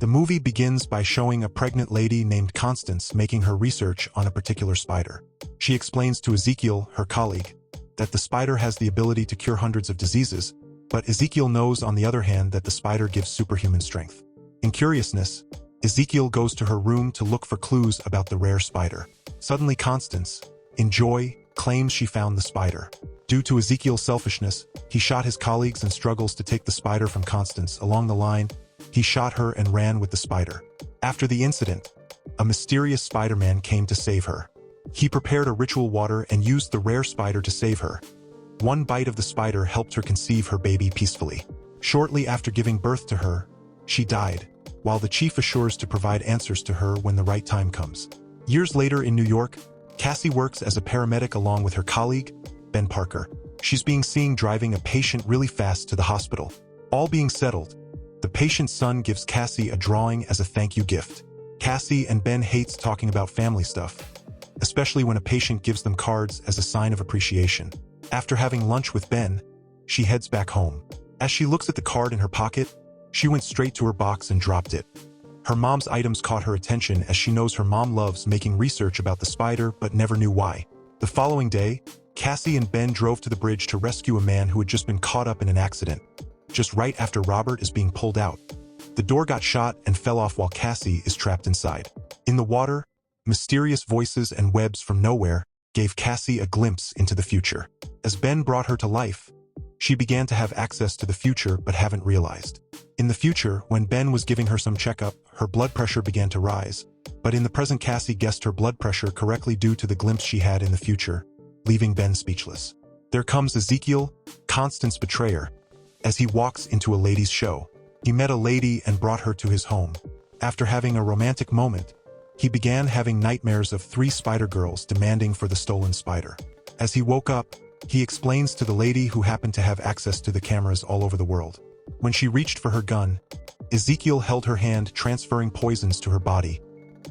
The movie begins by showing a pregnant lady named Constance making her research on a particular spider. She explains to Ezekiel, her colleague, that the spider has the ability to cure hundreds of diseases, but Ezekiel knows on the other hand that the spider gives superhuman strength. In curiousness, Ezekiel goes to her room to look for clues about the rare spider. Suddenly Constance, in joy, claims she found the spider. Due to Ezekiel's selfishness, he shot his colleagues and struggles to take the spider from Constance. Along the line, he shot her and ran with the spider. After the incident, a mysterious Spider-Man came to save her. He prepared a ritual water and used the rare spider to save her. One bite of the spider helped her conceive her baby peacefully. Shortly after giving birth to her, she died, while the chief assures to provide answers to her when the right time comes. Years later in New York, Cassie works as a paramedic along with her colleague, Ben Parker. She's being seen driving a patient really fast to the hospital. All being settled, the patient's son gives Cassie a drawing as a thank you gift. Cassie and Ben hates talking about family stuff, especially when a patient gives them cards as a sign of appreciation. After having lunch with Ben, she heads back home. As she looks at the card in her pocket, she went straight to her box and dropped it. Her mom's items caught her attention as she knows her mom loves making research about the spider but never knew why. The following day, Cassie and Ben drove to the bridge to rescue a man who had just been caught up in an accident, just right after Robert is being pulled out. The door got shot and fell off while Cassie is trapped inside. In the water, mysterious voices and webs from nowhere gave Cassie a glimpse into the future. As Ben brought her to life, she began to have access to the future but haven't realized. In the future, when Ben was giving her some checkup, her blood pressure began to rise. But in the present, Cassie guessed her blood pressure correctly due to the glimpse she had in the future, leaving Ben speechless. There comes Ezekiel, Constance's betrayer, as he walks into a ladies' show. He met a lady and brought her to his home. After having a romantic moment, he began having nightmares of 3 spider girls demanding for the stolen spider. As he woke up, he explains to the lady who happened to have access to the cameras all over the world. When she reached for her gun, Ezekiel held her hand, transferring poisons to her body,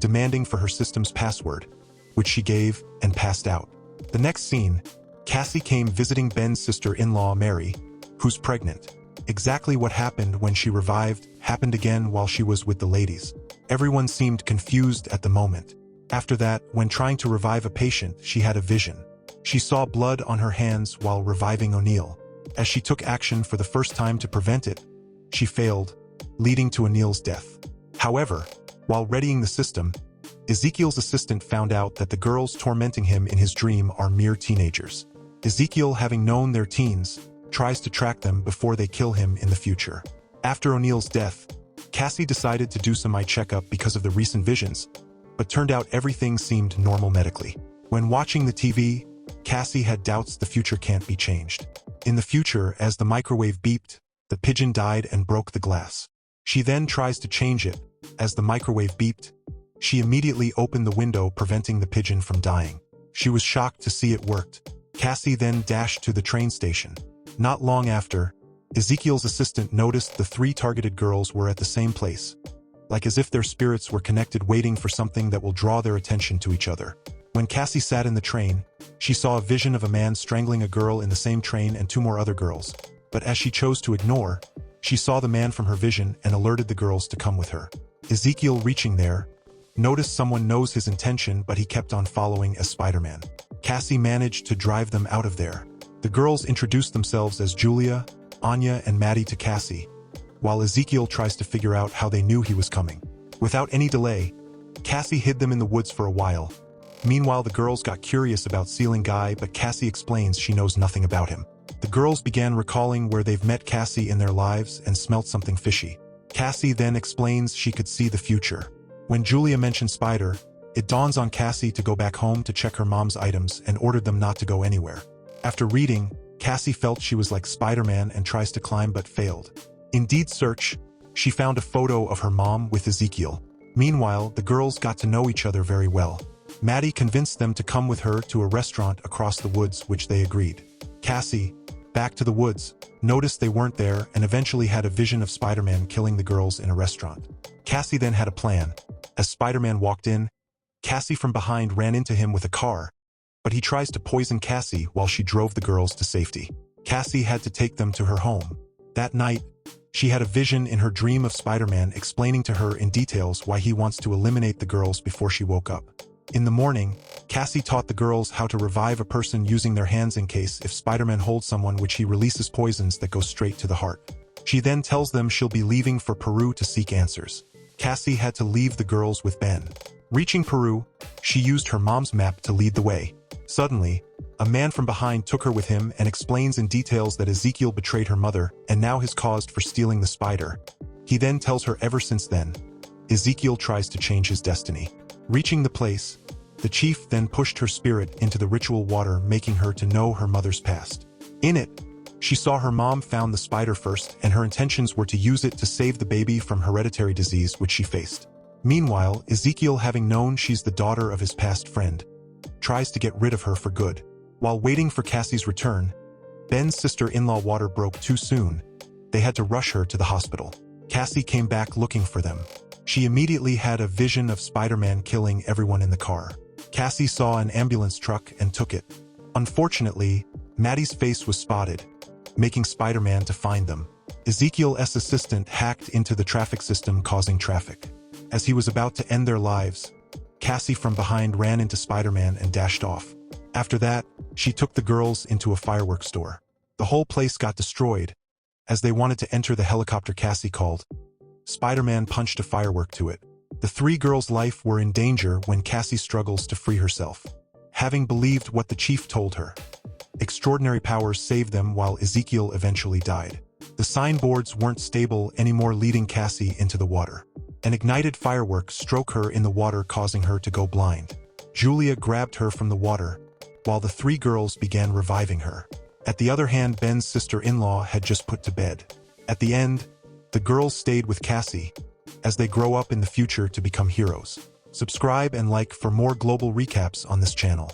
demanding for her system's password, which she gave and passed out. The next scene, Cassie came visiting Ben's sister-in-law Mary, who's pregnant. Exactly what happened when she revived happened again while she was with the ladies. Everyone seemed confused at the moment. After that, when trying to revive a patient, she had a vision. She saw blood on her hands while reviving O'Neill. As she took action for the first time to prevent it, she failed, leading to O'Neill's death. However, while readying the system, Ezekiel's assistant found out that the girls tormenting him in his dream are mere teenagers. Ezekiel, having known they're teens, tries to track them before they kill him in the future. After O'Neill's death, Cassie decided to do some eye checkup because of the recent visions, but turned out everything seemed normal medically. When watching the TV, Cassie had doubts the future can't be changed. In the future, as the microwave beeped, the pigeon died and broke the glass. She then tries to change it. As the microwave beeped, she immediately opened the window, preventing the pigeon from dying. She was shocked to see it worked. Cassie then dashed to the train station. Not long after, Ezekiel's assistant noticed the 3 targeted girls were at the same place, like as if their spirits were connected, waiting for something that will draw their attention to each other. When Cassie sat in the train, she saw a vision of a man strangling a girl in the same train and 2 more other girls. But as she chose to ignore, she saw the man from her vision and alerted the girls to come with her. Ezekiel, reaching there, noticed someone knows his intention, but he kept on following as Spider-Man. Cassie managed to drive them out of there. The girls introduced themselves as Julia, Anya, and Maddie to Cassie, while Ezekiel tries to figure out how they knew he was coming. Without any delay, Cassie hid them in the woods for a while. Meanwhile, the girls got curious about Ceiling Guy, but Cassie explains she knows nothing about him. The girls began recalling where they've met Cassie in their lives and smelt something fishy. Cassie then explains she could see the future. When Julia mentioned Spider, it dawns on Cassie to go back home to check her mom's items and ordered them not to go anywhere. After reading, Cassie felt she was like Spider-Man and tries to climb but failed. In Deed Search, she found a photo of her mom with Ezekiel. Meanwhile, the girls got to know each other very well. Maddie convinced them to come with her to a restaurant across the woods, which they agreed. Cassie, back to the woods, noticed they weren't there and eventually had a vision of Spider-Man killing the girls in a restaurant. Cassie then had a plan. As Spider-Man walked in, Cassie from behind ran into him with a car, but he tries to poison Cassie while she drove the girls to safety. Cassie had to take them to her home. That night, She had a vision in her dream of Spider-Man explaining to her in details why he wants to eliminate the girls before she woke up. In the morning, Cassie taught the girls how to revive a person using their hands in case if Spider-Man holds someone, which he releases poisons that go straight to the heart. She then tells them she'll be leaving for Peru to seek answers. Cassie had to leave the girls with Ben. Reaching Peru, she used her mom's map to lead the way. Suddenly, a man from behind took her with him and explains in details that Ezekiel betrayed her mother and now is caused for stealing the spider. He then tells her ever since then, Ezekiel tries to change his destiny. Reaching the place, the chief then pushed her spirit into the ritual water, making her to know her mother's past. In it, she saw her mom found the spider first, and her intentions were to use it to save the baby from hereditary disease which she faced. Meanwhile, Ezekiel, having known she's the daughter of his past friend, tries to get rid of her for good. While waiting for Cassie's return, Ben's sister-in-law water broke too soon. They had to rush her to the hospital. Cassie came back looking for them. She immediately had a vision of Spider-Man killing everyone in the car. Cassie saw an ambulance truck and took it. Unfortunately, Maddie's face was spotted, making Spider-Man to find them. Ezekiel's assistant hacked into the traffic system, causing traffic. As he was about to end their lives, Cassie from behind ran into Spider-Man and dashed off. After that, she took the girls into a fireworks store. The whole place got destroyed. As they wanted to enter the helicopter Cassie called, Spider-Man punched a firework to it. The three girls' life were in danger when Cassie struggles to free herself. Having believed what the chief told her, extraordinary powers saved them while Ezekiel eventually died. The signboards weren't stable anymore, leading Cassie into the water. An ignited firework struck her in the water, causing her to go blind. Julia grabbed her from the water, while the three girls began reviving her. At the other hand, Ben's sister-in-law had just put to bed. At the end, the girls stayed with Cassie as they grow up in the future to become heroes. Subscribe and like for more global recaps on this channel.